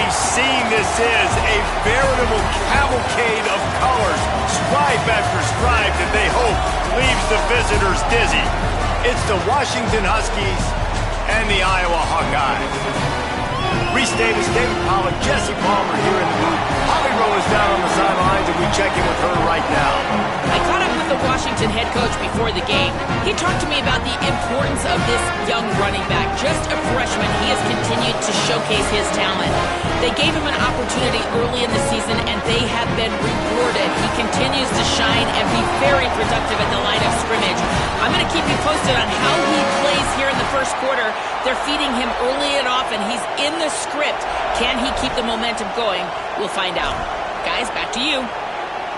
we've seen this is a veritable cavalcade of colors, stripe after stripe that they hope leaves the visitors dizzy. It's the Washington Huskies and the Iowa Hawkeyes. Reese Davis, David Pollack, Jesse Palmer here in the booth. Holly Rowe is down on the sidelines, and we check in with her right now. I caught up with the Washington head coach before the game. He talked to me about the importance of this young running back. Just a freshman, he has continued to showcase his talent. They gave him an opportunity early in the season, and they have been rewarded. He continues to shine and be very productive at the line of scrimmage. I'm going to keep you posted on how he plays here in the first quarter. They're feeding him early and often. He's in the script. Can he keep the momentum going? We'll find out. Guys, back to you.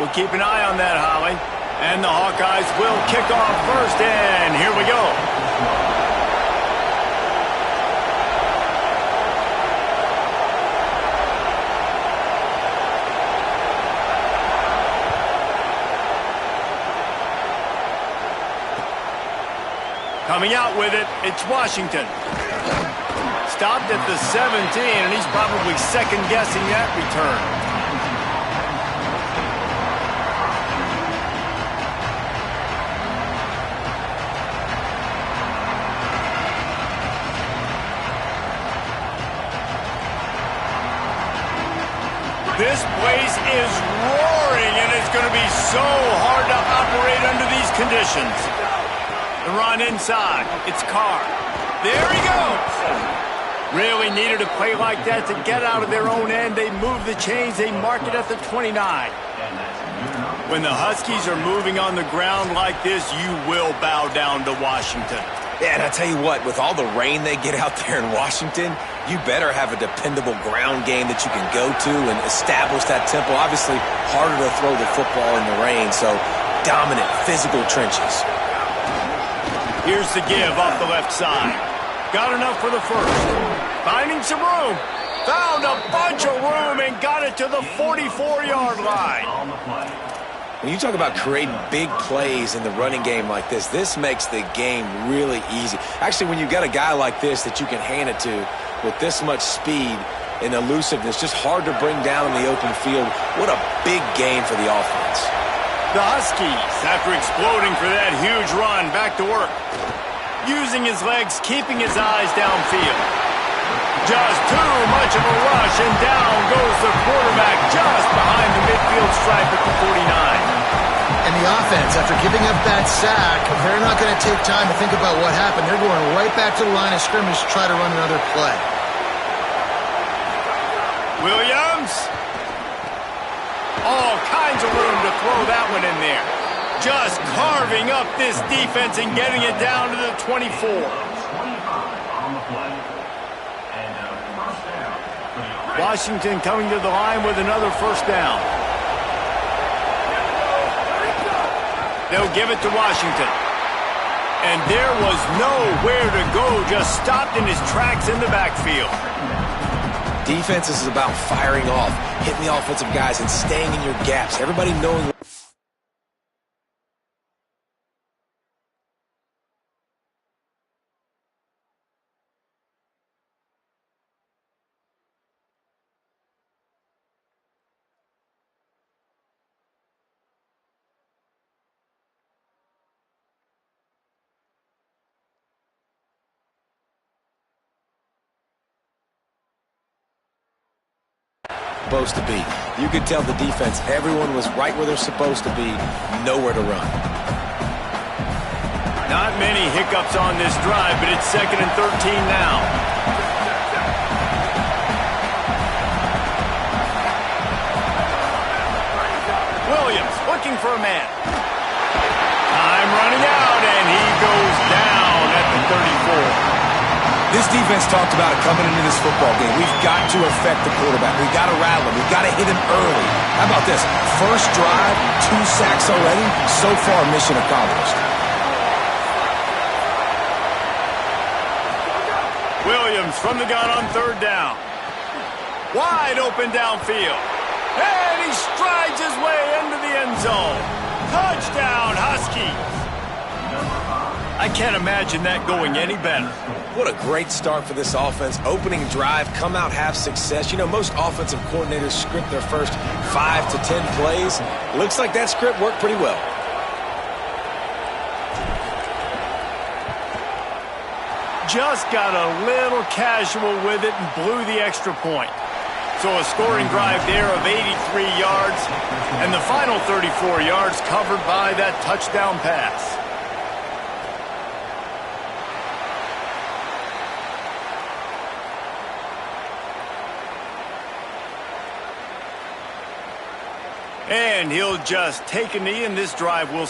We'll keep an eye on that, Holly. And the Hawkeyes will kick off first, and here we go. Coming out with it, it's Washington. Stopped at the 17, and he's probably second-guessing that return. This place is roaring, and it's going to be so hard to operate under these conditions. The run inside. It's Carr. There he goes. Really needed a play like that to get out of their own end. They move the chains. They mark it at the 29. When the Huskies are moving on the ground like this, you will bow down to Washington. Yeah, and I tell you what, with all the rain they get out there in Washington, you better have a dependable ground game that you can go to and establish that tempo. Obviously, harder to throw the football in the rain, so dominant, physical trenches. Here's the give off the left side. Got enough for the first. Finding some room. Found a bunch of room and got it to the 44-yard line. When you talk about creating big plays in the running game like this makes the game really easy. Actually, when you got a guy like this that you can hand it to with this much speed and elusiveness, just hard to bring down in the open field. What a big game for the offense. The Huskies, after exploding for that huge run, back to work. Using his legs, keeping his eyes downfield. Just too much of a rush, and down goes the quarterback just behind the midfield stripe at the 49. And the offense, after giving up that sack, they're not going to take time to think about what happened. They're going right back to the line of scrimmage to try to run another play. Williams. All kinds of room to throw that one in there. Just carving up this defense and getting it down to the 24. Washington coming to the line with another first down. They'll give it to Washington. And there was nowhere to go, just stopped in his tracks in the backfield. Defense is about firing off, hitting the offensive guys and staying in your gaps. Everybody knowing. Supposed to be. You could tell the defense, everyone was right where they're supposed to be, nowhere to run. Not many hiccups on this drive, but it's 2nd and 13 now. Williams looking for a man. Time running out, and he goes down at the 34. This defense talked about it coming into this football game. We've got to affect the quarterback. We've got to rattle him. We've got to hit him early. How about this? First drive, 2 sacks already. So far, mission accomplished. Williams from the gun on 3rd down. Wide open downfield. And he strides his way into the end zone. Touchdown, Huskies. I can't imagine that going any better. What a great start for this offense. Opening drive, come out, have success. You know, most offensive coordinators script their first 5 to 10 plays. Looks like that script worked pretty well. Just got a little casual with it and blew the extra point. So a scoring drive there of 83 yards, and the final 34 yards covered by that touchdown pass. And he'll just take a knee, and this drive will...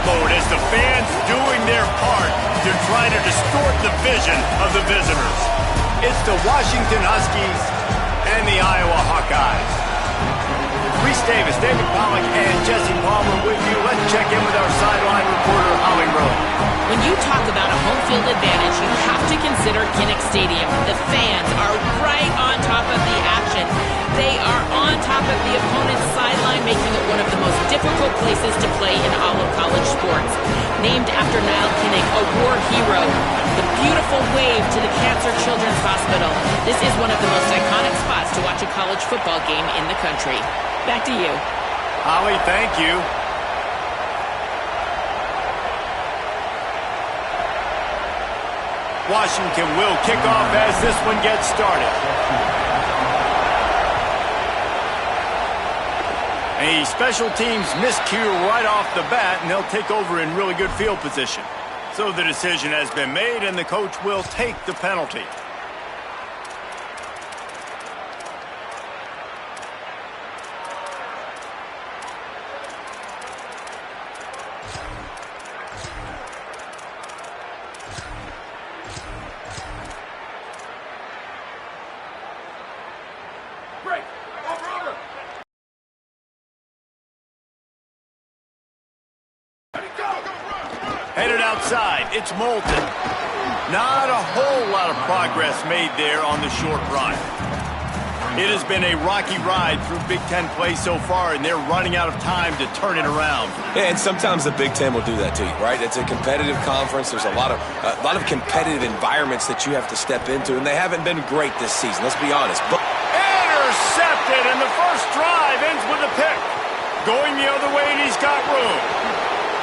mode as the fans doing their part to try to distort the vision of the visitors. It's the Washington Huskies and the Iowa Hawkeyes. Reese Davis, David Pollack, and Jesse Palmer with you. Let's check in with our sideline reporter, Holly Rowe. When you talk about a home field advantage, you have to consider Kinnick Stadium. The fans are right on top of the action. They are on top of the opponent's sideline, making it one of the most difficult places to play in all of college sports. Named after Niall Kinnick, a war hero, the beautiful wave to the Cancer Children's Hospital. This is one of the most iconic spots to watch a college football game in the country. Back to you. Holly, thank you. Washington will kick off as this one gets started. A special teams miscue right off the bat, and they'll take over in really good field position. So the decision has been made, and the coach will take the penalty. Headed outside, it's Moulton. Not a whole lot of progress made there on the short run. It has been a rocky ride through Big Ten play so far, and they're running out of time to turn it around. Yeah, and sometimes the Big Ten will do that to you, right? It's a competitive conference. There's a lot of competitive environments that you have to step into, and they haven't been great this season. Let's be honest. But intercepted, and the first drive ends with a pick. Going the other way, and he's got room.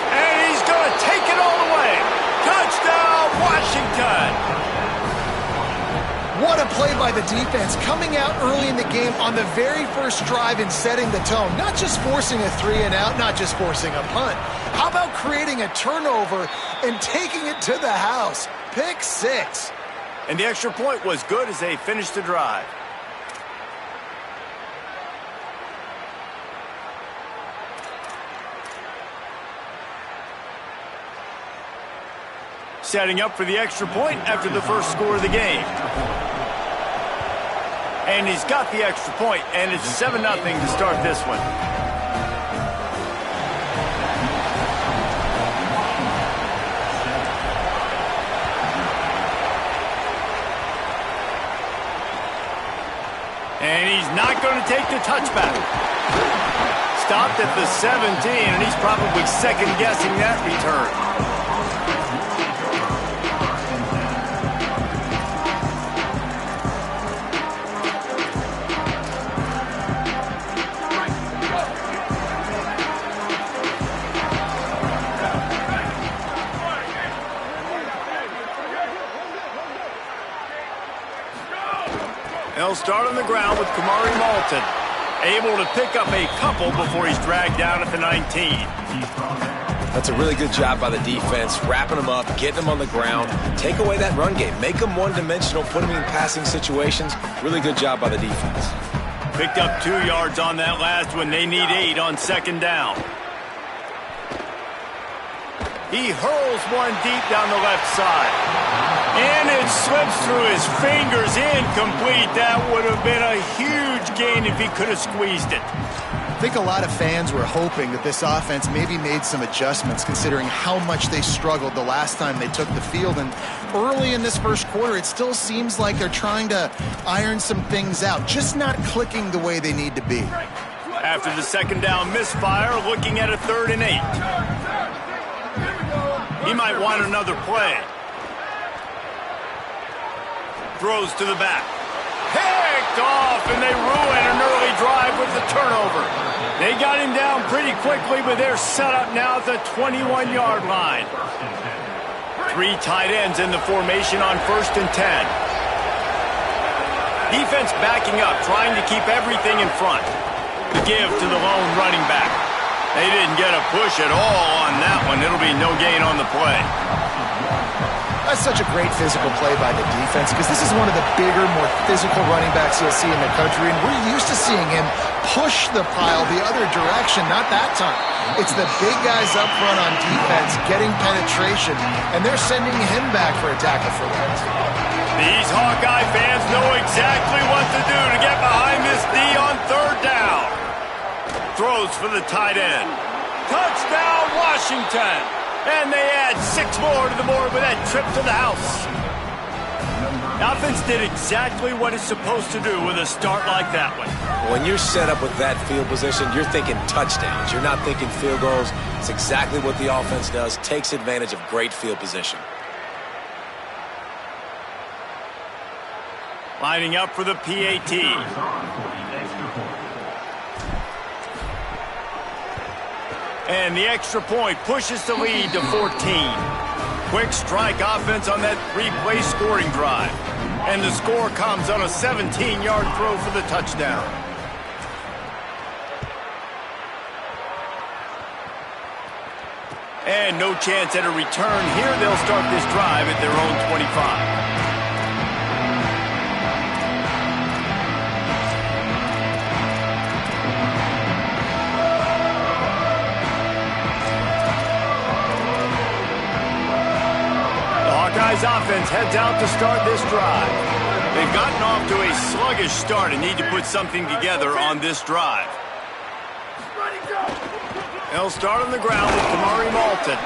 And he's going to take it all the way. Touchdown, Washington. What a play by the defense, coming out early in the game on the very first drive and setting the tone. Not just forcing a 3-and-out, not just forcing a punt. How about creating a turnover and taking it to the house? Pick 6. And the extra point was good as they finished the drive. Setting up for the extra point after the first score of the game. And he's got the extra point, and it's 7-0 to start this one. And he's not going to take the touchback. Stopped at the 17, and he's probably second-guessing that return. They'll start on the ground with Kamari Moulton, able to pick up a couple before he's dragged down at the 19. That's a really good job by the defense, wrapping them up, getting them on the ground, take away that run game, make them one-dimensional, put them in passing situations. Really good job by the defense. Picked up 2 yards on that last one. They need 8 on second down. He hurls one deep down the left side. And it slips through his fingers, incomplete. That would have been a huge gain if he could have squeezed it. I think a lot of fans were hoping that this offense maybe made some adjustments considering how much they struggled the last time they took the field. And early in this first quarter, it still seems like they're trying to iron some things out, just not clicking the way they need to be. After the second down misfire, looking at a 3rd and 8. He might want another play. Throws to the back. Picked off, and they ruin an early drive with the turnover. They got him down pretty quickly, but they're set up now at the 21-yard line. 3 tight ends in the formation on 1st and 10. Defense backing up, trying to keep everything in front. The give to the lone running back. They didn't get a push at all on that one. It'll be no gain on the play. A That's such a great physical play by the defense because this is one of the bigger, more physical running backs you'll see in the country, and we're used to seeing him push the pile the other direction, not that time. It's the big guys up front on defense getting penetration, and they're sending him back for a tackle for loss. These Hawkeye fans know exactly what to do to get behind this D on third down. Throws for the tight end. Touchdown, Washington. And they add 6 more to the board with that trip to the house. The offense did exactly what it's supposed to do with a start like that one. When you're set up with that field position, you're thinking touchdowns. You're not thinking field goals. It's exactly what the offense does. Takes advantage of great field position. Lining up for the PAT. And the extra point pushes the lead to 14. Quick strike offense on that 3-play scoring drive. And the score comes on a 17-yard throw for the touchdown. And no chance at a return here. They'll start this drive at their own 25. Hawkeyes offense heads out to start this drive. They've gotten off to a sluggish start and need to put something together on this drive. They'll start on the ground with Kamari Malton.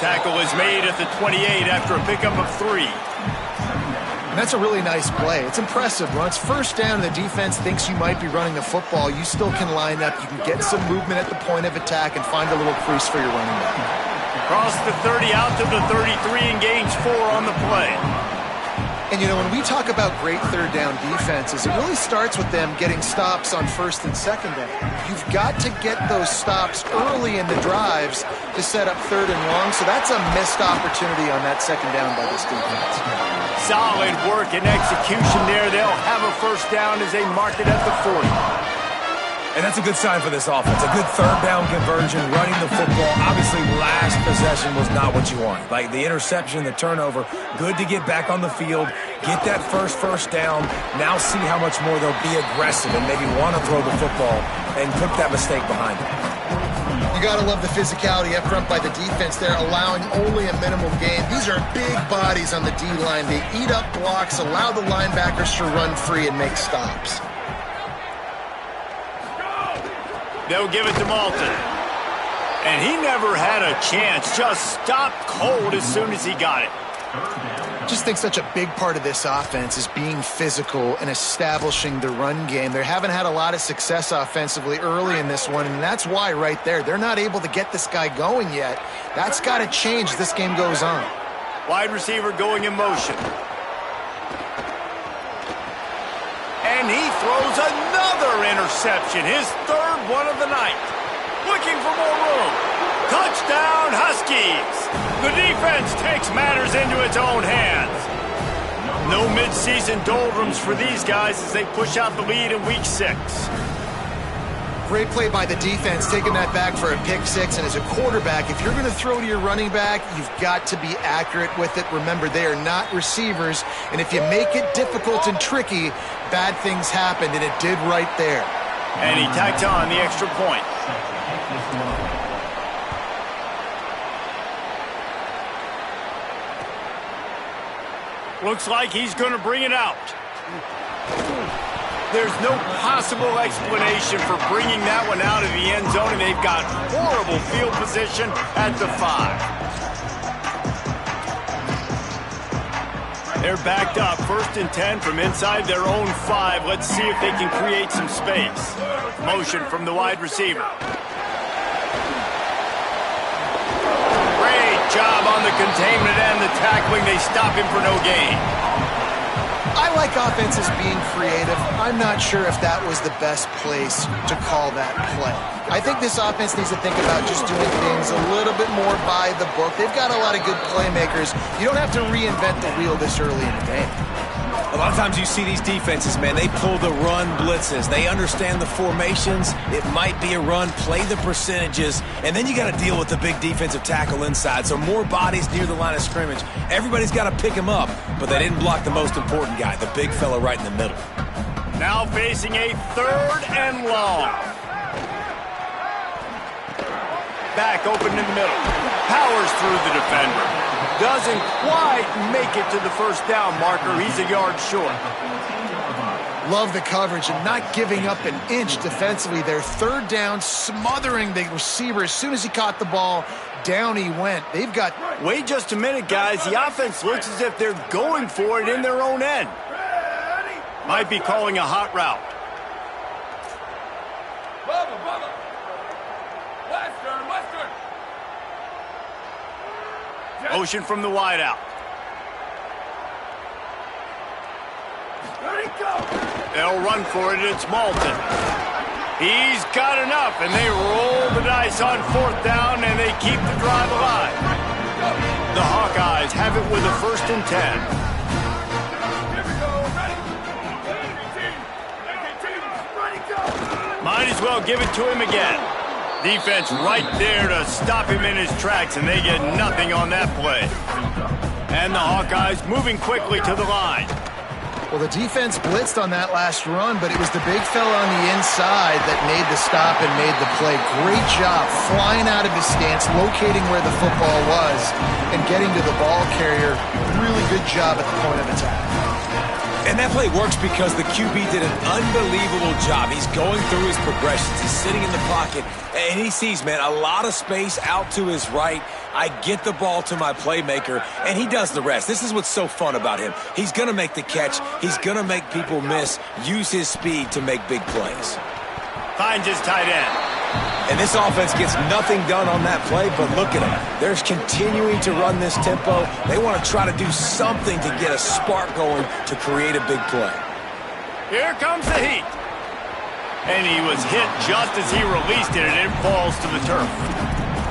Tackle is made at the 28 after a pickup of 3. And that's a really nice play. It's impressive. When it's first down and the defense thinks you might be running the football, you still can line up. You can get some movement at the point of attack and find a little crease for your running back. Across the 30 out to the 33 and gains 4 on the play. And, you know, when we talk about great third down defenses, it really starts with them getting stops on first and second down. You've got to get those stops early in the drives to set up third and long, so that's a missed opportunity on that second down by this defense. Solid work and execution there. They'll have a first down as they mark it at the 40. And that's a good sign for this offense. A good third down conversion, running the football. Obviously, last possession was not what you want. Like the interception, the turnover, good to get back on the field, get that first down. Now see how much more they'll be aggressive and maybe want to throw the football and put that mistake behind them. You got to love the physicality up front by the defense there, allowing only a minimal gain. These are big bodies on the D-line. They eat up blocks, allow the linebackers to run free and make stops. They'll give it to Malton. And he never had a chance. Just stopped cold as soon as he got it. Just think such a big part of this offense is being physical and establishing the run game. They haven't had a lot of success offensively early in this one, and that's why right there. They're not able to get this guy going yet. That's got to change as this game goes on. Wide receiver going in motion. And he throws another interception, his third one of the night. Looking for more room. Touchdown, Huskies. The defense takes matters into its own hands. No midseason doldrums for these guys as they push out the lead in week 6. Great play by the defense, taking that back for a pick 6. And as a quarterback, if you're going to throw to your running back, you've got to be accurate with it. Remember, they are not receivers. And if you make it difficult and tricky, bad things happen, and it did right there. And he tacked on the extra point. Looks like he's going to bring it out. There's no possible explanation for bringing that one out of the end zone, and they've got horrible field position at the 5. They're backed up, 1st and 10 from inside their own 5. Let's see if they can create some space. Motion from the wide receiver. Great job on the containment and the tackling. They stop him for no gain. I like offenses being creative. I'm not sure if that was the best place to call that play. I think this offense needs to think about just doing things a little bit more by the book. They've got a lot of good playmakers. You don't have to reinvent the wheel this early in the game. A lot of times you see these defenses, man, they pull the run blitzes. They understand the formations. It might be a run, play the percentages, and then you got to deal with the big defensive tackle inside. So more bodies near the line of scrimmage. Everybody's got to pick him up, but they didn't block the most important guy, the big fella right in the middle. Now facing a 3rd and long. Back open in the middle. Powers through the defender. Doesn't quite make it to the first down marker. He's a yard short. Love the coverage and not giving up an inch defensively. Their 3rd down, smothering the receiver. As soon as he caught the ball, down he went. They've got... Wait just a minute, guys. The offense looks as if they're going for it in their own end. Might be calling a hot route. Motion from the wideout. They'll run for it. It's Malton. He's got enough, and they roll the dice on 4th down, and they keep the drive alive. The Hawkeyes have it with a 1st and 10. Might as well give it to him again. Defense right there to stop him in his tracks, and they get nothing on that play. And the Hawkeyes moving quickly to the line. Well, the defense blitzed on that last run, but it was the big fella on the inside that made the stop and made the play. Great job flying out of his stance, locating where the football was, and getting to the ball carrier. Really good job at the point of attack. And that play works because the QB did an unbelievable job. He's going through his progressions. He's sitting in the pocket, and he sees, man, a lot of space out to his right. I get the ball to my playmaker, and he does the rest. This is what's so fun about him. He's going to make the catch. He's going to make people miss, use his speed to make big plays. Finds his tight end. And this offense gets nothing done on that play, but look at them. They're continuing to run this tempo. They want to try to do something to get a spark going to create a big play. Here comes the heat. And he was hit just as he released it, and it falls to the turf.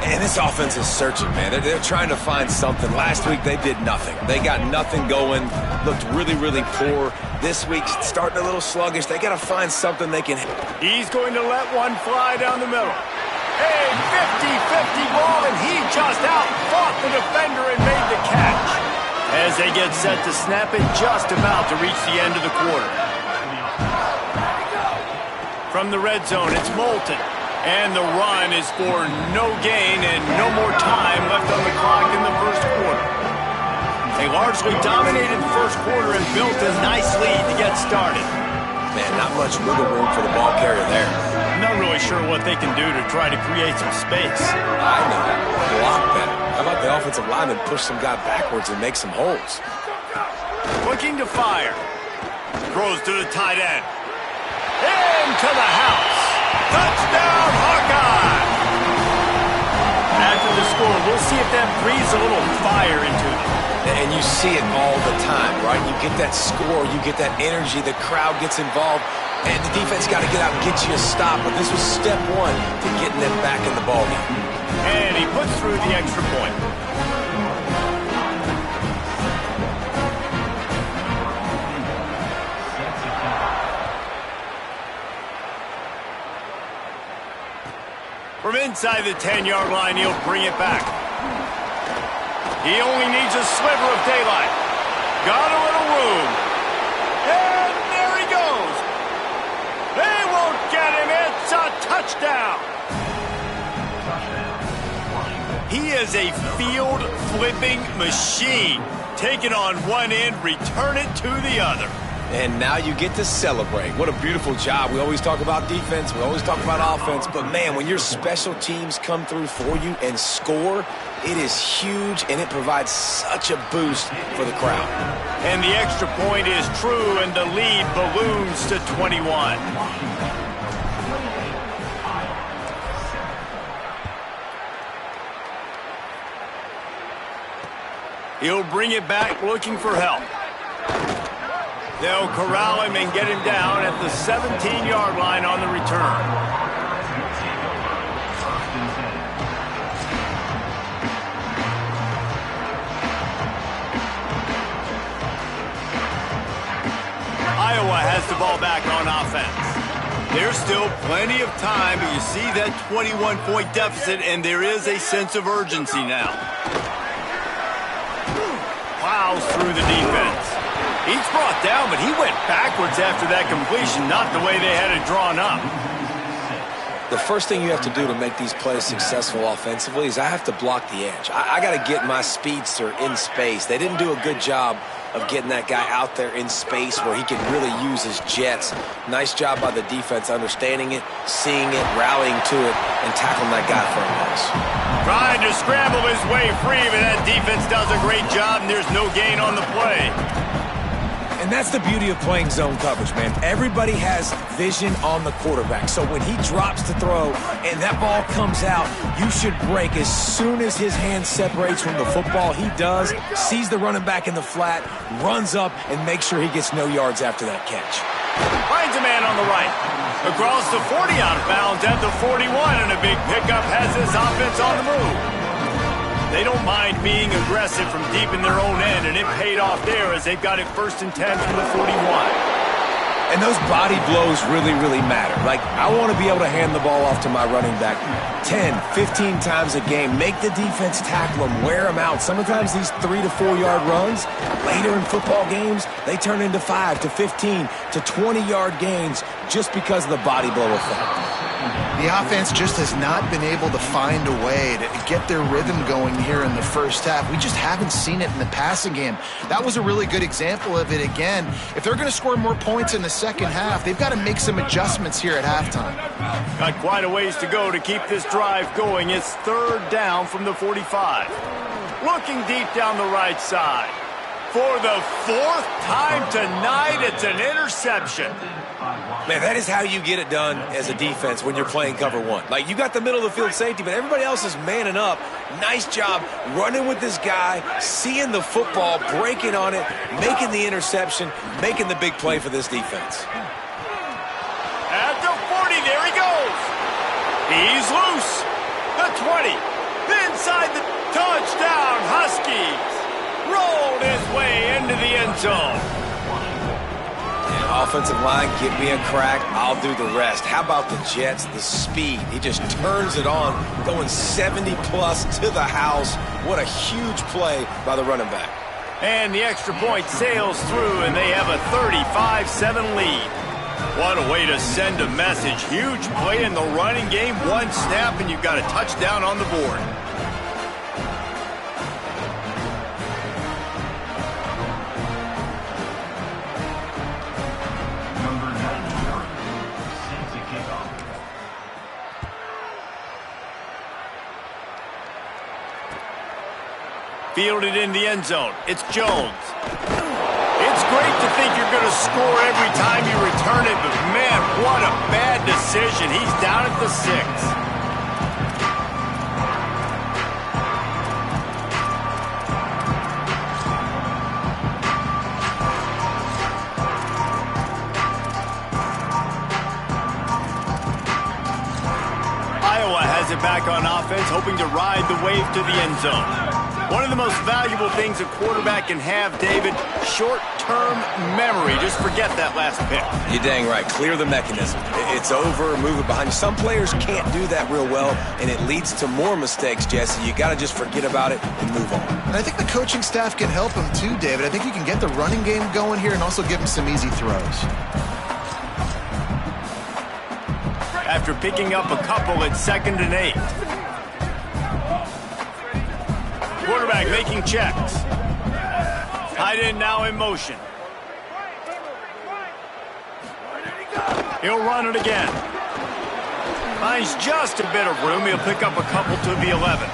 And this offense is searching, man. They're trying to find something. Last week, they did nothing. They got nothing going, looked really, really poor. This week, starting a little sluggish. They got to find something they can... He's going to let one fly down the middle. A 50-50 ball, and he just out-fought the defender and made the catch. As they get set to snap it, just about to reach the end of the quarter. From the red zone, it's Moulton. And the run is for no gain and no more time left on the clock in the first quarter. They largely dominated the first quarter and built a nice lead to get started. Man, not much wiggle room for the ball carrier there. I'm not really sure what they can do to try to create some space. I know. Block better. How about the offensive lineman push some guy backwards and make some holes? Looking to fire. Throws to the tight end. Into the house. Touchdown, Hawkeye! After the score, we'll see if that breathes a little fire into them. And you see it all the time, right? You get that score, you get that energy, the crowd gets involved, and the defense got to get out and get you a stop. But this was step one to getting them back in the ballgame. And he puts through the extra point. From inside the 10-yard line, he'll bring it back. He only needs a sliver of daylight. Got a little room. And there he goes. They won't get him. It's a touchdown. He is a field-flipping machine. Take it on one end, return it to the other. And now you get to celebrate. What a beautiful job. We always talk about defense. We always talk about offense. But, man, when your special teams come through for you and score, it is huge, and it provides such a boost for the crowd. And the extra point is true, and the lead balloons to 21. He'll bring it back looking for help. They'll corral him and get him down at the 17-yard line on the return. has the ball back on offense. There's still plenty of time, but you see that 21-point deficit, and there is a sense of urgency now. Plows through the defense. He's brought down, but he went backwards after that completion, not the way they had it drawn up. The first thing you have to do to make these plays successful offensively is I have to block the edge. I got to get my speedster in space. They didn't do a good job of getting that guy out there in space where he can really use his jets. Nice job by the defense understanding it, seeing it, rallying to it, and tackling that guy for a loss. Trying to scramble his way free, but that defense does a great job, and there's no gain on the play. And that's the beauty of playing zone coverage, man. Everybody has vision on the quarterback. So when he drops to throw and that ball comes out, you should break as soon as his hand separates from the football. He does, sees the running back in the flat, runs up, and makes sure he gets no yards after that catch. Finds a man on the right. Across the 40 out of bounds at the 41, and a big pickup has this offense on the move. They don't mind being aggressive from deep in their own end, and it paid off there as they've got it 1st and 10 from the 41. And those body blows really, really matter. Like, I want to be able to hand the ball off to my running back 10, 15 times a game. Make the defense tackle them, wear them out. Sometimes these 3 to 4 yard runs, later in football games, they turn into 5 to 15 to 20 yard gains just because of the body blow effect. The offense just has not been able to find a way to get their rhythm going here in the first half. We just haven't seen it in the passing game. That was a really good example of it again. If they're going to score more points in the second half, they've got to make some adjustments here at halftime. Got quite a ways to go to keep this drive going. It's 3rd down from the 45. Looking deep down the right side. For the 4th time tonight, it's an interception. Man, that is how you get it done as a defense when you're playing cover one. Like, you got the middle of the field safety, but everybody else is manning up. Nice job running with this guy, seeing the football, breaking on it, making the interception, making the big play for this defense. At the 40, there he goes. He's loose. The 20. Inside the touchdown, Huskies. Rolled his way into the end zone. Offensive line, give me a crack, I'll do the rest. How about the Jets, the speed? He just turns it on, going 70-plus to the house. What a huge play by the running back. And the extra point sails through, and they have a 35-7 lead. What a way to send a message. Huge play in the running game. One snap, and you've got a touchdown on the board. Fielded in the end zone. It's Jones. It's great to think you're going to score every time you return it, but man, what a bad decision. He's down at the 6. Iowa has it back on offense, hoping to ride the wave to the end zone. One of the most valuable things a quarterback can have, David, short-term memory. Just forget that last pick. You're dang right. Clear the mechanism. It's over, move it behind you. Some players can't do that real well, and it leads to more mistakes, Jesse. You got to just forget about it and move on. And I think the coaching staff can help him too, David. I think you can get the running game going here and also give him some easy throws. After picking up a couple at 2nd and 8. Quarterback making checks. Tight end now in motion. He'll run it again. Finds just a bit of room. He'll pick up a couple to the 11.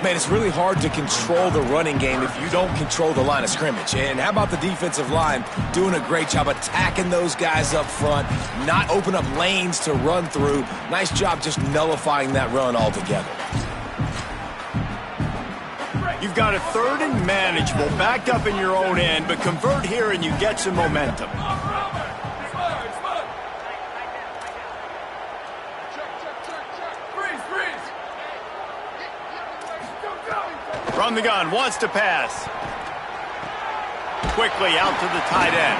Man, it's really hard to control the running game if you don't control the line of scrimmage. And how about the defensive line doing a great job attacking those guys up front, not open up lanes to run through. Nice job just nullifying that run altogether. You've got a 3rd and manageable, backed up in your own end, but convert here and you get some momentum. From the gun, wants to pass. Quickly out to the tight end.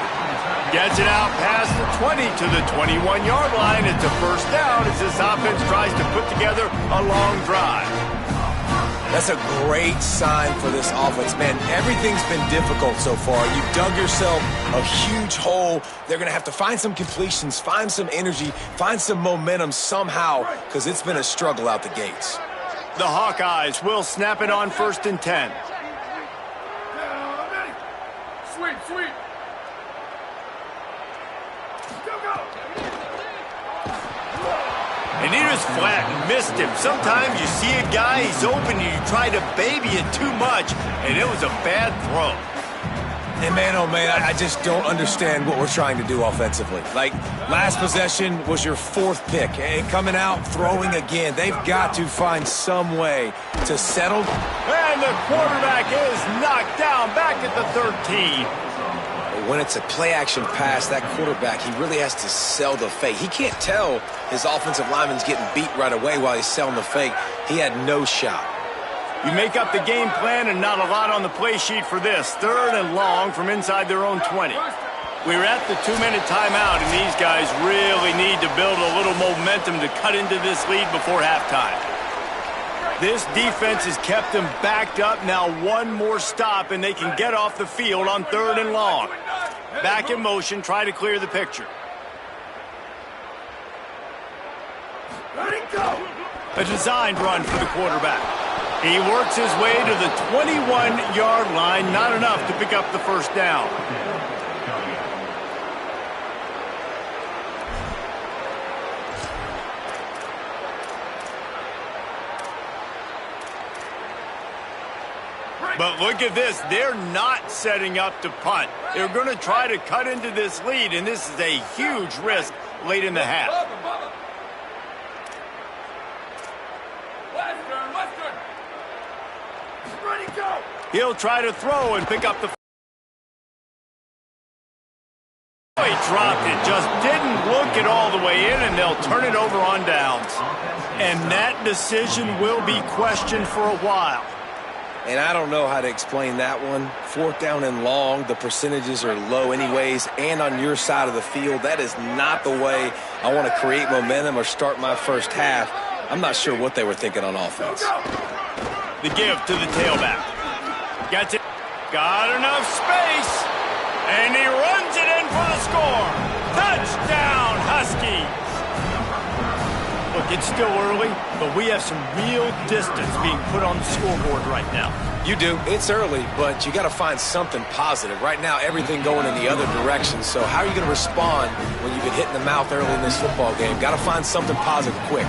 Gets it out past the 20 to the 21-yard line. It's a first down as this offense tries to put together a long drive. That's a great sign for this offense, man. Everything's been difficult so far. You dug yourself a huge hole. They're going to have to find some completions, find some energy, find some momentum somehow, because it's been a struggle out the gates. The Hawkeyes will snap it on 1st and 10. Sweep. And he just flat missed him. Sometimes you see a guy, he's open, and you try to baby it too much, and it was a bad throw. And man, oh man, I just don't understand what we're trying to do offensively. Like, last possession was your 4th pick, and coming out, throwing again. They've got to find some way to settle. And the quarterback is knocked down back at the 13. When it's a play-action pass, that quarterback, he really has to sell the fake. He can't tell his offensive lineman's getting beat right away while he's selling the fake. He had no shot. You make up the game plan and not a lot on the play sheet for this. 3rd and long from inside their own 20. We're at the 2-minute timeout, and these guys really need to build a little momentum to cut into this lead before halftime. This defense has kept them backed up. Now one more stop, and they can get off the field on 3rd and long. Back in motion, try to clear the picture. A designed run for the quarterback. He works his way to the 21-yard line, not enough to pick up the first down. But look at this. They're not setting up to punt. They're going to try to cut into this lead, and this is a huge risk late in the half. He'll try to throw and pick up the... He dropped it, just didn't look it all the way in, and they'll turn it over on downs. And that decision will be questioned for a while. And I don't know how to explain that one. 4th down and long, the percentages are low anyways, and on your side of the field, that is not the way I want to create momentum or start my first half. I'm not sure what they were thinking on offense. The give to the tailback. Got enough space, and he runs it in for the score. Touchdown, Huskies. Look, it's still early, but we have some real distance being put on the scoreboard right now. You do. It's early, but you got to find something positive. Right now, everything going in the other direction. So how are you going to respond when you've been hit in the mouth early in this football game? Got to find something positive quick.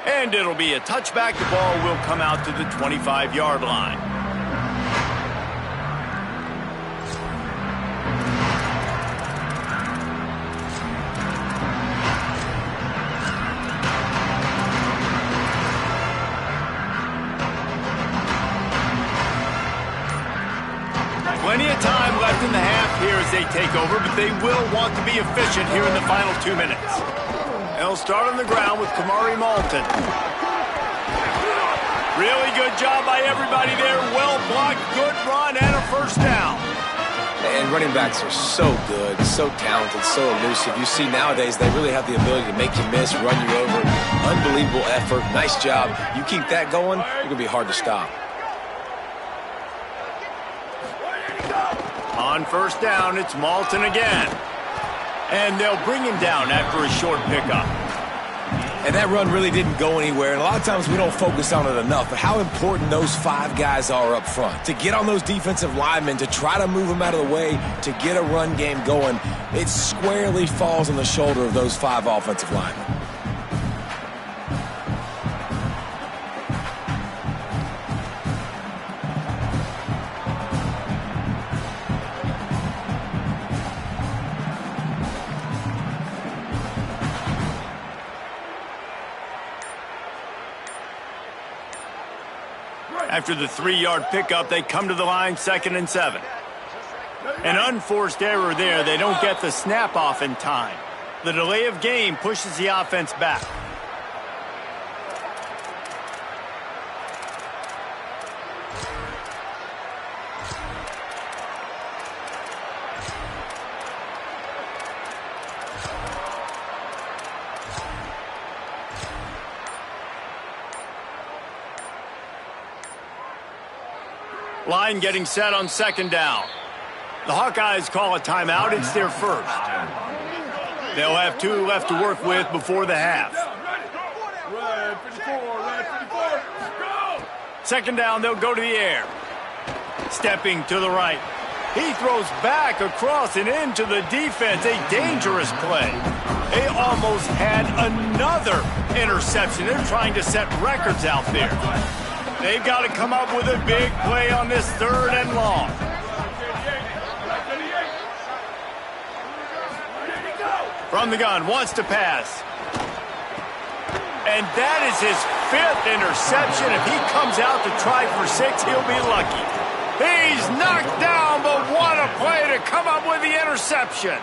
And it'll be a touchback. The ball will come out to the 25-yard line. Plenty of time left in the half here as they take over, but they will want to be efficient here in the final 2 minutes. They'll start on the ground with Kamari Malton. Really good job by everybody there. Well blocked, good run, and a first down. And running backs are so good, so talented, so elusive. You see nowadays they really have the ability to make you miss, run you over. Unbelievable effort. Nice job. You keep that going, you're going to be hard to stop. On first down, it's Malton again. And they'll bring him down after a short pickup. And that run really didn't go anywhere. And a lot of times we don't focus on it enough, but how important those 5 guys are up front. To get on those defensive linemen, to try to move them out of the way, to get a run game going, it squarely falls on the shoulder of those 5 offensive linemen. After the 3-yard pickup, they come to the line, 2nd and 7. An unforced error there. They don't get the snap off in time. The delay of game pushes the offense back. Line getting set on 2nd down. The Hawkeyes call a timeout. It's their first. They'll have 2 left to work with before the half. Red 54, red 54, go! 2nd down, they'll go to the air. Stepping to the right. He throws back across and into the defense. A dangerous play. They almost had another interception. They're trying to set records out there. They've got to come up with a big play on this 3rd and long. From the gun, wants to pass. And that is his 5th interception. If he comes out to try for 6, he'll be lucky. He's knocked down, but what a play to come up with the interception.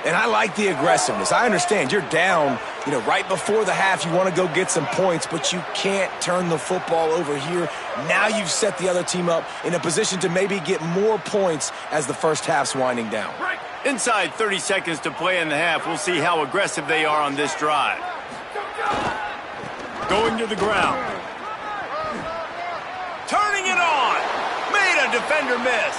And I like the aggressiveness. I understand you're down, right before the half. You want to go get some points, but you can't turn the football over here. Now you've set the other team up in a position to maybe get more points as the first half's winding down. Inside 30 seconds to play in the half. We'll see how aggressive they are on this drive. Going to the ground. Turning it on. Made a defender miss.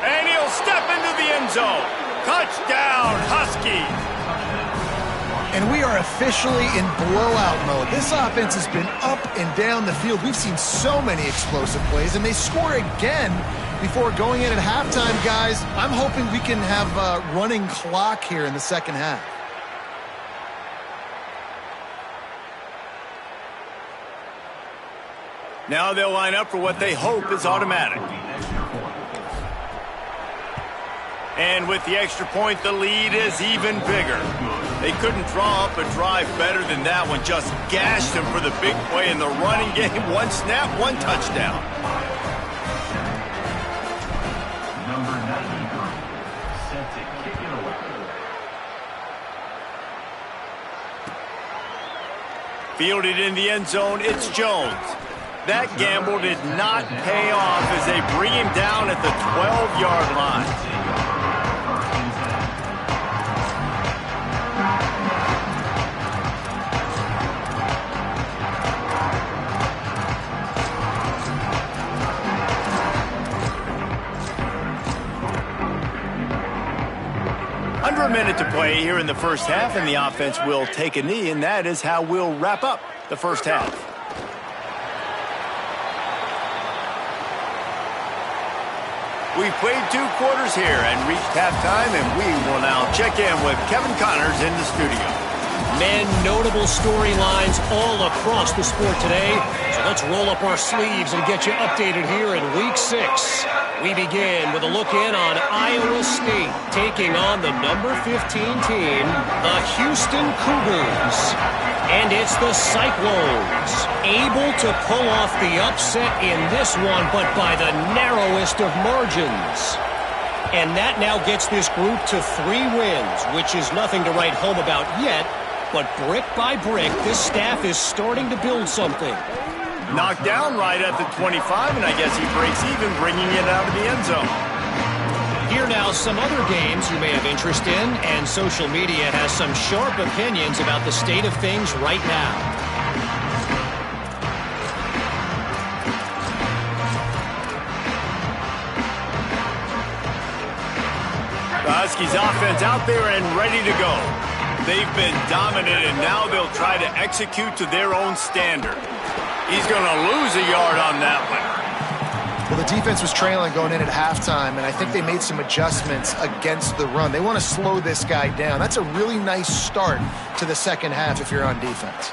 And he'll step into the end zone. Touchdown, Huskies. And we are officially in blowout mode. This offense has been up and down the field. We've seen so many explosive plays, and they score again before going in at halftime, guys. I'm hoping we can have a running clock here in the second half. Now they'll line up for what they hope is automatic. And with the extra point, the lead is even bigger. They couldn't draw up a drive better than that one. Just gashed him for the big play in the running game. 1 snap, 1 touchdown. Number 93, set to kick it away. Fielded in the end zone, it's Jones. That gamble did not pay off as they bring him down at the 12-yard line. Under a minute to play here in the first half, and the offense will take a knee, and that is how we'll wrap up the first half. We've played 2 quarters here and reached halftime, and we will now check in with Kevin Connors in the studio. Men, notable storylines all across the sport today. So let's roll up our sleeves and get you updated here in Week 6. We begin with a look in on Iowa State taking on the number 15 team, the Houston Cougars. And it's the Cyclones, able to pull off the upset in this one, but by the narrowest of margins. And that now gets this group to 3 wins, which is nothing to write home about yet. But brick by brick, this staff is starting to build something. Knocked down right at the 25, and I guess he breaks even, bringing it out of the end zone. Here now some other games you may have interest in, and social media has some sharp opinions about the state of things right now. The Huskies offense out there and ready to go. They've been dominant, and now they'll try to execute to their own standard. He's going to lose a yard on that one. Well, the defense was trailing going in at halftime, and I think they made some adjustments against the run. They want to slow this guy down. That's a really nice start to the second half if you're on defense.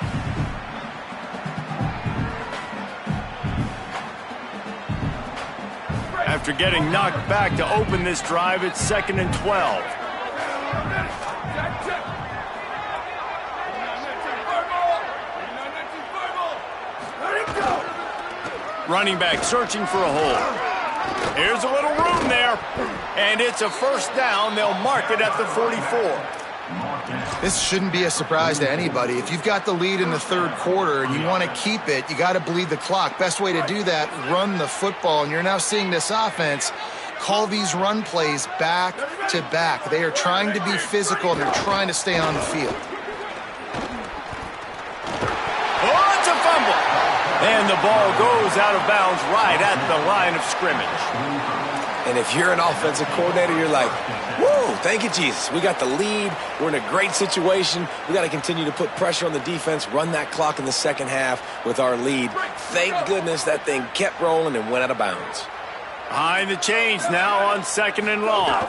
After getting knocked back to open this drive, it's 2nd and 12. Let it go! Running back searching for a hole. Here's a little room there. And it's a first down. They'll mark it at the 44. This shouldn't be a surprise to anybody. If you've got the lead in the third quarter and you want to keep it, you got to bleed the clock. Best way to do that, run the football. And you're now seeing this offense call these run plays back to back. They are trying to be physical, and they're trying to stay on the field. Oh, it's a fumble. And the ball goes out of bounds right at the line of scrimmage. And if you're an offensive coordinator, you're like, whoa, thank you, Jesus. We got the lead. We're in a great situation. We got to continue to put pressure on the defense, run that clock in the second half with our lead. Thank goodness that thing kept rolling and went out of bounds. Behind the chains now on second and long.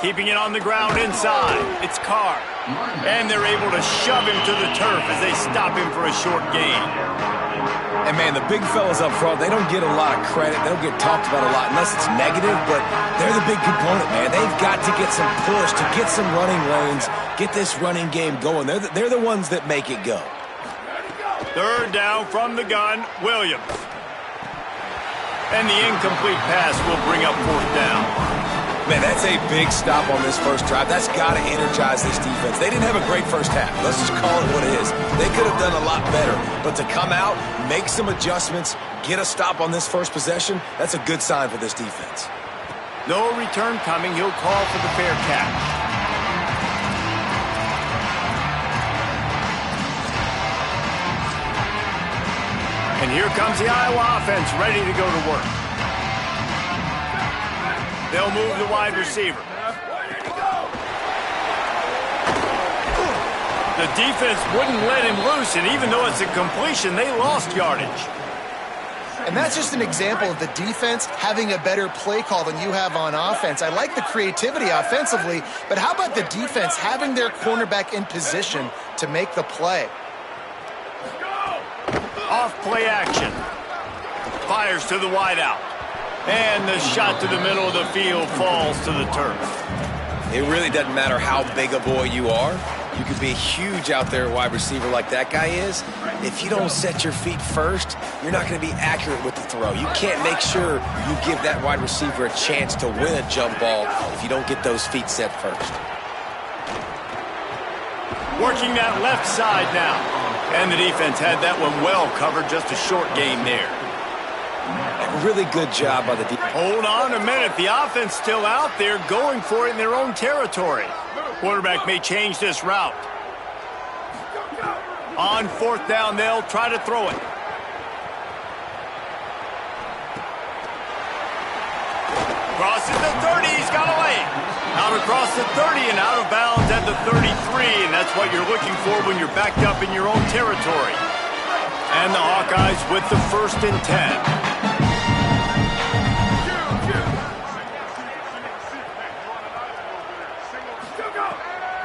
Keeping it on the ground inside. It's Carr. And they're able to shove him to the turf as they stop him for a short gain. And, man, the big fellas up front, they don't get a lot of credit. They don't get talked about a lot unless it's negative, but they're the big component, man. They've got to get some push, to get some running lanes, get this running game going. They're the ones that make it go. Third down from the gun, Williams. And the incomplete pass will bring up fourth down. Man, that's a big stop on this first drive. That's got to energize this defense. They didn't have a great first half. Let's just call it what it is. They could have done a lot better. But to come out, make some adjustments, get a stop on this first possession, that's a good sign for this defense. No return coming. He'll call for the fair catch. And here comes the Iowa offense ready to go to work. They'll move the wide receiver. The defense wouldn't let him loose, and even though it's a completion, they lost yardage. And that's just an example of the defense having a better play call than you have on offense. I like the creativity offensively, but how about the defense having their cornerback in position to make the play? Off play action. Fires to the wideout. And the shot to the middle of the field falls to the turf. It really doesn't matter how big a boy you are. You could be huge out there at wide receiver like that guy is. If you don't set your feet first, you're not going to be accurate with the throw. You can't make sure you give that wide receiver a chance to win a jump ball if you don't get those feet set first. Working that left side now. And the defense had that one well covered, just a short gain there. Really good job by the defense. Hold on a minute. The offense still out there going for it in their own territory. Quarterback may change this route. On fourth down, they'll try to throw it. Crosses the 30. He's got away. Out across the 30 and out of bounds at the 33. And that's what you're looking for when you're backed up in your own territory. And the Hawkeyes with the 1st and 10.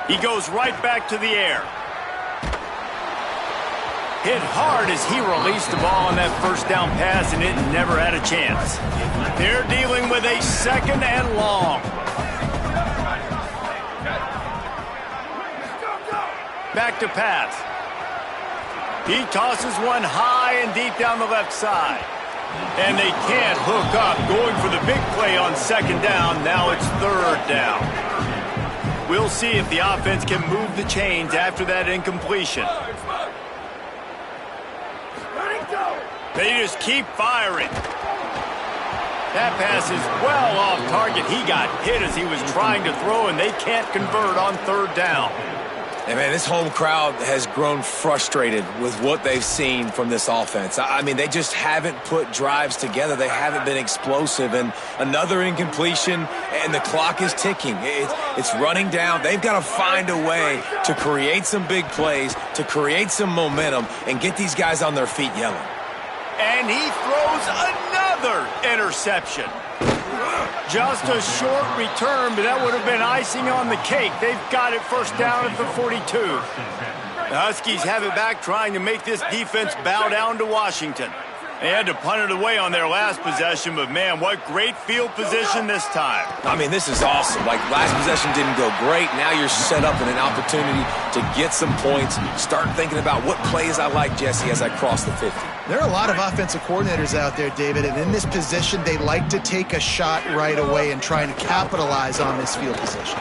He goes right back to the air. Hit hard as he released the ball on that first down pass, and it never had a chance. They're dealing with a 2nd and long. Back to pass. He tosses one high and deep down the left side. And they can't hook up, going for the big play on 2nd down. Now it's 3rd down. We'll see if the offense can move the chains after that incompletion. They just keep firing. That pass is well off target. He got hit as he was trying to throw, and they can't convert on 3rd down. And, man, this home crowd has grown frustrated with what they've seen from this offense. I mean, they just haven't put drives together. They haven't been explosive. And another incompletion, and the clock is ticking. It's running down. They've got to find a way to create some big plays, to create some momentum, and get these guys on their feet yelling. And he throws another interception. Just a short return, but that would have been icing on the cake. They've got it first down at the 42. The Huskies have it back, trying to make this defense bow down to Washington. They had to punt it away on their last possession, but, man, what great field position this time. I mean, this is awesome. Like, last possession didn't go great. Now you're set up in an opportunity to get some points. Start thinking about what plays I like, Jesse, as I cross the 50. There are a lot of offensive coordinators out there, David, and in this position, they like to take a shot right away and try and capitalize on this field position.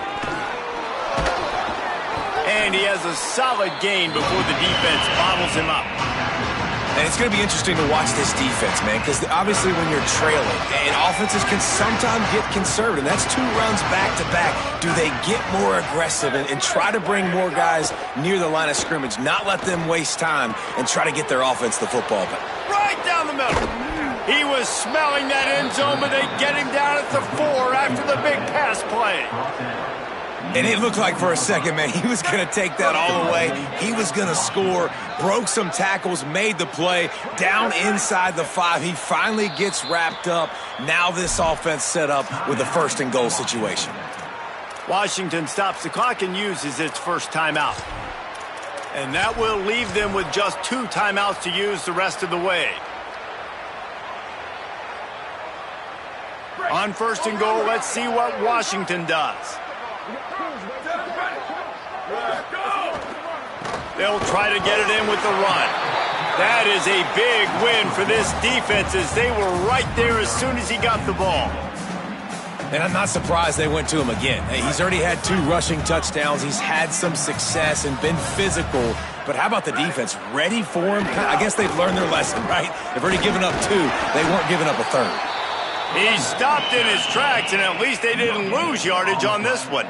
And he has a solid gain before the defense bottles him up. And it's going to be interesting to watch this defense, man, because obviously when you're trailing, and offenses can sometimes get conservative. That's 2 runs back-to-back. Do they get more aggressive and try to bring more guys near the line of scrimmage, not let them waste time, and try to get their offense the football? But right down the middle. He was smelling that end zone, but they get him down at the 4 after the big pass play. And it looked like for a second, man, he was going to take that all the way. He was going to score, broke some tackles, made the play, down inside the 5. He finally gets wrapped up. Now this offense set up with a 1st and goal situation. Washington stops the clock and uses its first timeout. And that will leave them with just 2 timeouts to use the rest of the way. On 1st and goal, let's see what Washington does. They'll try to get it in with the run. That is a big win for this defense as they were right there as soon as he got the ball. And I'm not surprised they went to him again. Hey, he's already had 2 rushing touchdowns. He's had some success and been physical. But how about the defense? Ready for him? I guess they've learned their lesson, right? They've already given up 2. They weren't giving up a 3rd. He stopped in his tracks, and at least they didn't lose yardage on this one.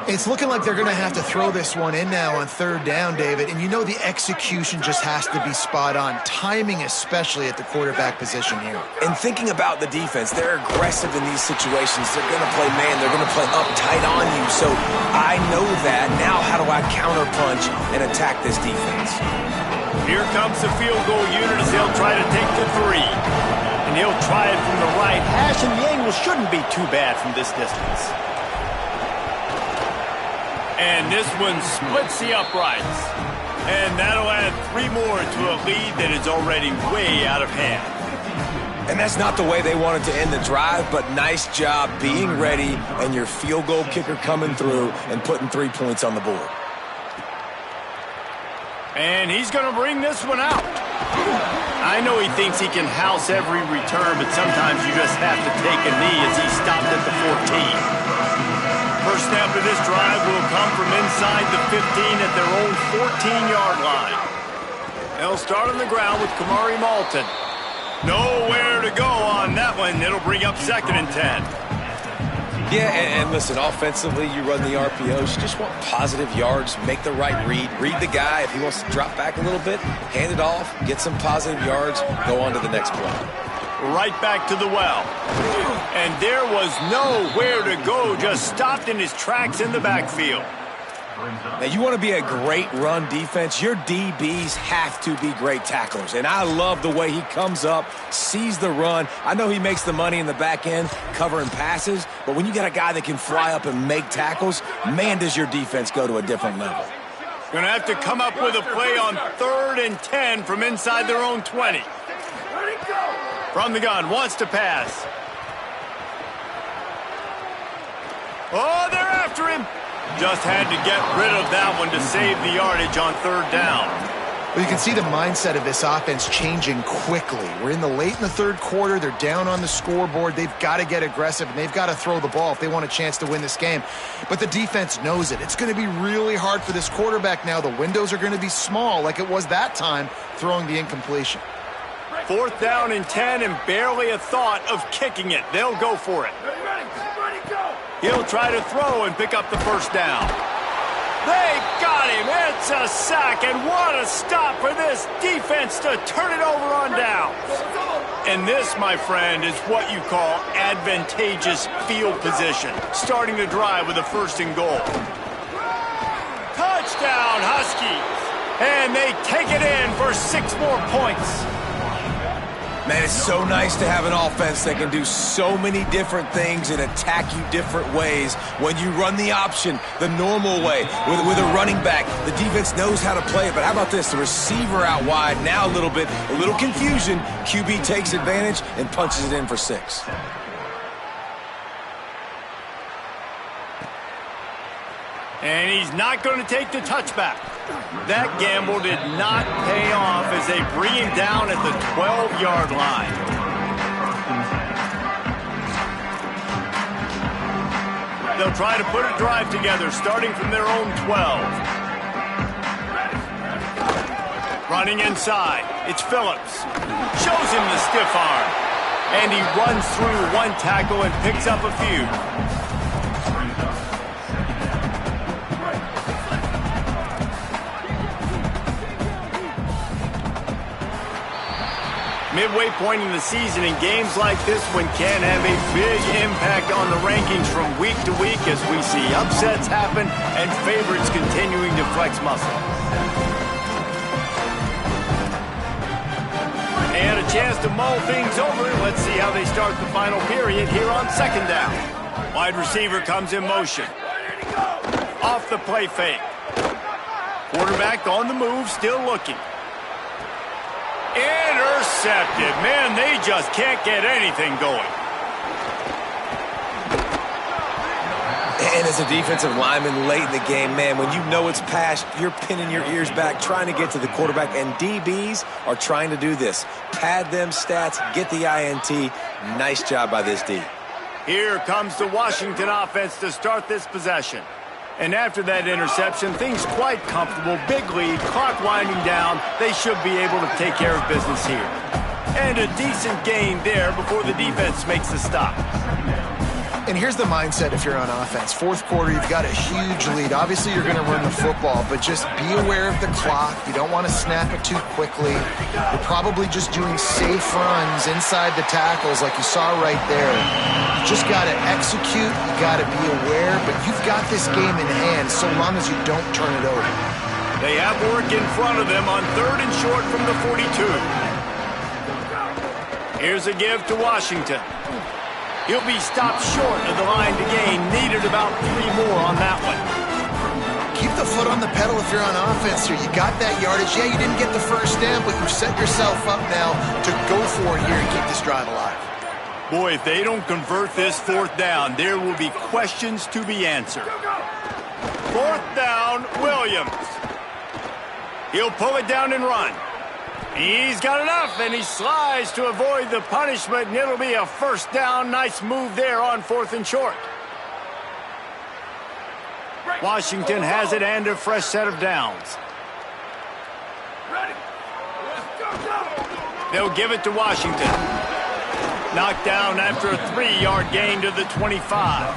It's looking like they're going to have to throw this one in now on 3rd down, David. And you know the execution just has to be spot on. Timing especially at the quarterback position here. And thinking about the defense, they're aggressive in these situations. They're going to play man. They're going to play up tight on you. So I know that. Now how do I counterpunch and attack this defense? Here comes the field goal unit as they'll try to take the 3. And he'll try it from the right hash, and the angle shouldn't be too bad from this distance. And this one splits the uprights. And that'll add 3 more to a lead that is already way out of hand. And that's not the way they wanted to end the drive, but nice job being ready and your field goal kicker coming through and putting 3 points on the board. And he's going to bring this one out. I know he thinks he can house every return, but sometimes you just have to take a knee as he stopped at the 14. First snap of this drive will come from inside the 15 at their own 14-yard line. They'll start on the ground with Kamari Malton. Nowhere to go on that one. It'll bring up 2nd and 10. Yeah, and listen, offensively, you run the RPOs. You just want positive yards, make the right read. Read the guy. If he wants to drop back a little bit, hand it off, get some positive yards, go on to the next play. Right back to the well. And there was nowhere to go, just stopped in his tracks in the backfield. Now, you want to be a great run defense, your DBs have to be great tacklers. And I love the way he comes up, sees the run. I know he makes the money in the back end covering passes, but when you got a guy that can fly up and make tackles, man, does your defense go to a different level. Going to have to come up with a play on 3rd and 10 from inside their own 20. From the gun, wants to pass. Oh, they're after him. Just had to get rid of that one to save the yardage on 3rd down. Well, you can see the mindset of this offense changing quickly. We're in the late in the 3rd quarter. They're down on the scoreboard. They've got to get aggressive, and they've got to throw the ball if they want a chance to win this game. But the defense knows it. It's going to be really hard for this quarterback now. The windows are going to be small like it was that time throwing the incompletion. 4th down and 10 and barely a thought of kicking it. They'll go for it. He'll try to throw and pick up the 1st down. They got him. It's a sack, and what a stop for this defense to turn it over on down. And this, my friend, is what you call advantageous field position. Starting the drive with a 1st and goal. Touchdown, Huskies. And they take it in for 6 more points. Man, it's so nice to have an offense that can do so many different things and attack you different ways. When you run the option the normal way with a running back, the defense knows how to play it. But how about this? The receiver out wide, now a little confusion. QB takes advantage and punches it in for 6. And he's not going to take the touchback. That gamble did not pay off as they bring him down at the 12-yard line. They'll try to put a drive together, starting from their own 12. Running inside, it's Phillips. Shows him the stiff arm. And he runs through one tackle and picks up a few. Midway point in the season, and games like this one can have a big impact on the rankings from week to week as we see upsets happen and favorites continuing to flex muscle. And a chance to mull things over. Let's see how they start the final period here on second down. Wide receiver comes in motion. Off the play fake. Quarterback on the move, still looking. Intercepted. Man, they just can't get anything going. And as a defensive lineman late in the game, man, when you know it's past, you're pinning your ears back, trying to get to the quarterback, and DBs are trying to do this. Pad them stats, get the INT. Nice job by this D. Here comes the Washington offense to start this possession. And after that interception, things quite comfortable. Big lead, clock winding down. They should be able to take care of business here. And a decent gain there before the defense makes the stop. And here's the mindset if you're on offense. Fourth quarter, you've got a huge lead. Obviously, you're going to run the football, but just be aware of the clock. You don't want to snap it too quickly. You're probably just doing safe runs inside the tackles like you saw right there. You just got to execute. You got to be aware, but you've got this game in hand so long as you don't turn it over. They have work in front of them on third and short from the 42. Here's a give to Washington. He'll be stopped short of the line to gain. Needed about 3 more on that one. Keep the foot on the pedal if you're on offense here. You got that yardage. Yeah, you didn't get the first down, but you've set yourself up now to go for it here and keep this drive alive. Boy, if they don't convert this fourth down, there will be questions to be answered. Fourth down, Williams. He'll pull it down and run. He's got enough, and he slides to avoid the punishment, and it'll be a first down. Nice move there on fourth and short. Washington has it and a fresh set of downs. They'll give it to Washington. Knocked down after a 3-yard gain to the 25.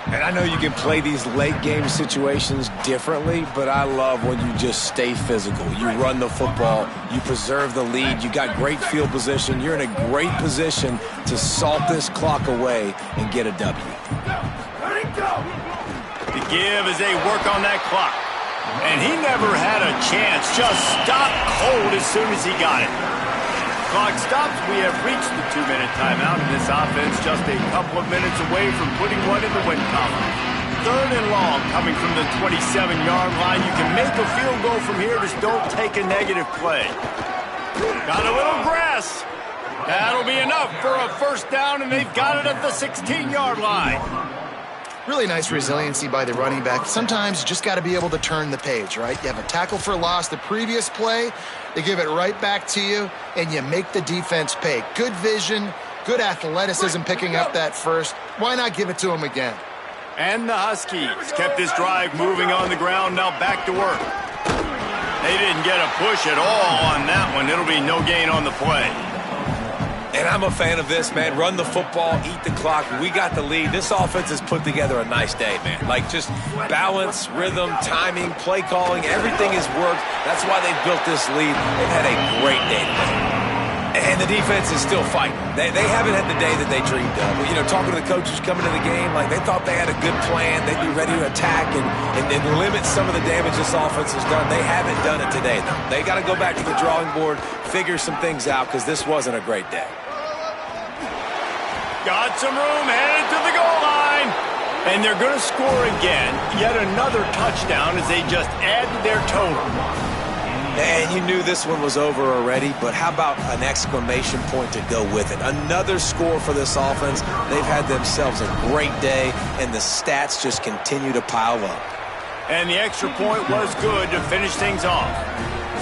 And I know you can play these late game situations differently, but I love when you just stay physical. You run the football, you preserve the lead, you got great field position, you're in a great position to salt this clock away and get a W. The give as they work on that clock. And he never had a chance, just stopped cold as soon as he got it. Clock stops. We have reached the 2-minute timeout, and this offense just a couple of minutes away from putting one in the win column. Third and long coming from the 27-yard line. You can make a field goal from here, just don't take a negative play. Got a little grass. That'll be enough for a first down, and they've got it at the 16-yard line. Really nice resiliency by the running back. Sometimes you just got to be able to turn the page, right? You have a tackle for loss the previous play, they give it right back to you, and you make the defense pay. Good vision, good athleticism picking up that first. Why not give it to him again? And the Huskies kept this drive moving on the ground, now back to work. They didn't get a push at all on that one. It'll be no gain on the play. And I'm a fan of this, man. Run the football, eat the clock. We got the lead. This offense has put together a nice day, man. Like, just balance, rhythm, timing, play calling, everything has worked. That's why they've built this lead. They've had a great day today. And the defense is still fighting. They haven't had the day that they dreamed of. You know, talking to the coaches coming to the game, like, they thought they had a good plan. They'd be ready to attack and limit some of the damage this offense has done. They haven't done it today, though. They got to go back to the drawing board, figure some things out, because this wasn't a great day. Got some room, headed to the goal line. And they're going to score again. Yet another touchdown as they just add to their total. And you knew this one was over already, but how about an exclamation point to go with it? Another score for this offense. They've had themselves a great day, and the stats just continue to pile up. And the extra point was good to finish things off.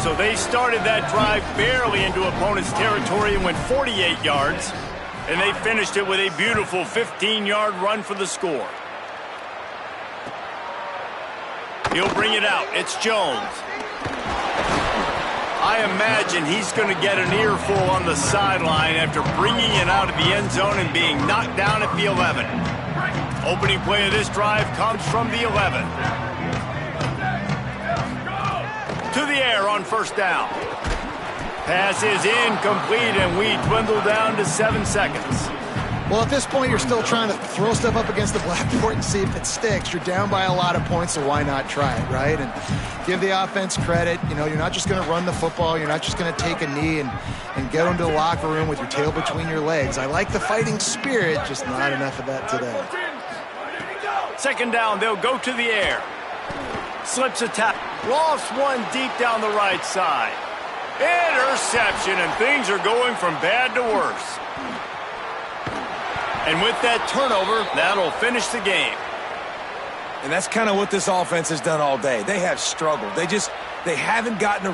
So they started that drive barely into opponent's territory and went 48 yards. And they finished it with a beautiful 15-yard run for the score. He'll bring it out. It's Jones. I imagine he's going to get an earful on the sideline after bringing it out of the end zone and being knocked down at the 11. Opening play of this drive comes from the 11. To the air on first down. Pass is incomplete, and we dwindle down to 7 seconds. Well, at this point, you're still trying to throw stuff up against the blackboard and see if it sticks. You're down by a lot of points, so why not try it, right? And give the offense credit. You know, you're not just going to run the football. You're not just going to take a knee and get into the locker room with your tail between your legs. I like the fighting spirit, just not enough of that today. Second down, they'll go to the air. Slips a tap. Lost one deep down the right side. Interception, and things are going from bad to worse. And with that turnover, that'll finish the game. And that's kind of what this offense has done all day. They have struggled. They haven't gotten a rhythm.